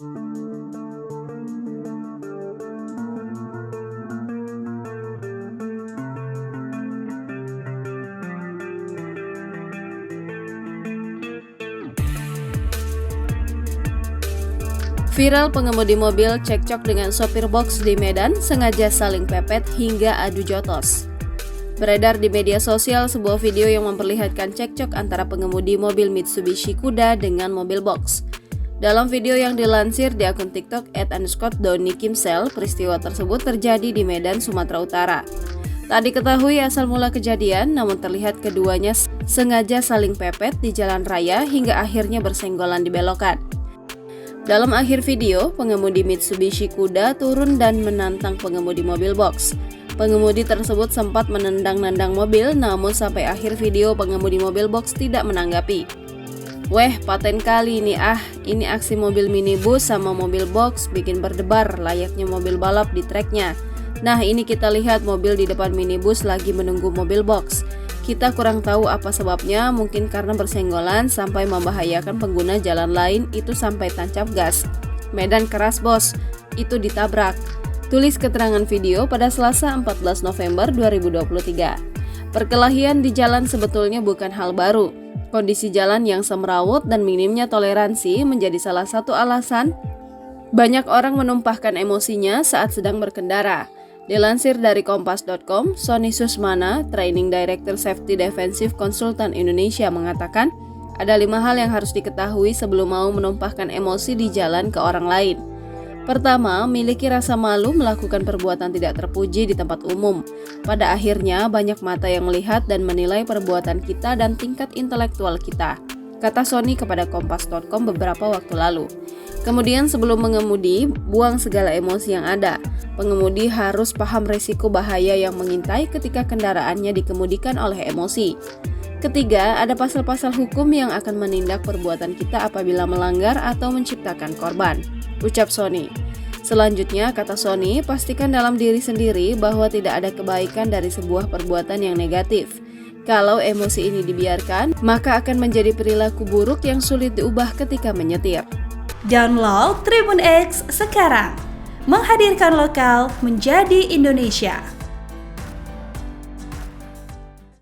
Viral pengemudi mobil cekcok dengan sopir box di Medan sengaja saling pepet hingga adu jotos. Beredar di media sosial sebuah video yang memperlihatkan cekcok antara pengemudi mobil Mitsubishi Kuda dengan mobil box. Dalam video yang dilansir di akun TikTok @_DonnyKimsel, peristiwa tersebut terjadi di Medan, Sumatera Utara. Tak diketahui asal mula kejadian, namun terlihat keduanya sengaja saling pepet di jalan raya hingga akhirnya bersenggolan di belokan. Dalam akhir video, pengemudi Mitsubishi Kuda turun dan menantang pengemudi mobil box. Pengemudi tersebut sempat menendang-nendang mobil, namun sampai akhir video pengemudi mobil box tidak menanggapi. "Weh, paten kali ini aksi mobil minibus sama mobil box bikin berdebar layaknya mobil balap di treknya. Nah, ini kita lihat mobil di depan minibus lagi menunggu mobil box. Kita kurang tahu apa sebabnya, mungkin karena bersenggolan sampai membahayakan pengguna jalan lain, itu sampai tancap gas. Medan keras bos, itu ditabrak." Tulis keterangan video pada Selasa 14 November 2023. Perkelahian di jalan sebetulnya bukan hal baru. Kondisi jalan yang semrawut dan minimnya toleransi menjadi salah satu alasan banyak orang menumpahkan emosinya saat sedang berkendara. Dilansir dari kompas.com, Sony Susmana, Training Director Safety Defensive Consultant Indonesia mengatakan, ada 5 hal yang harus diketahui sebelum mau menumpahkan emosi di jalan ke orang lain. Pertama, miliki rasa malu melakukan perbuatan tidak terpuji di tempat umum. Pada akhirnya, banyak mata yang melihat dan menilai perbuatan kita dan tingkat intelektual kita, kata Sony kepada kompas.com beberapa waktu lalu. Kemudian sebelum mengemudi, buang segala emosi yang ada. Pengemudi harus paham risiko bahaya yang mengintai ketika kendaraannya dikemudikan oleh emosi. Ketiga, ada pasal-pasal hukum yang akan menindak perbuatan kita apabila melanggar atau menciptakan korban, ucap Sony. Selanjutnya, kata Sony, pastikan dalam diri sendiri bahwa tidak ada kebaikan dari sebuah perbuatan yang negatif. Kalau emosi ini dibiarkan, maka akan menjadi perilaku buruk yang sulit diubah ketika menyetir. Download Tribun X sekarang, menghadirkan lokal menjadi Indonesia.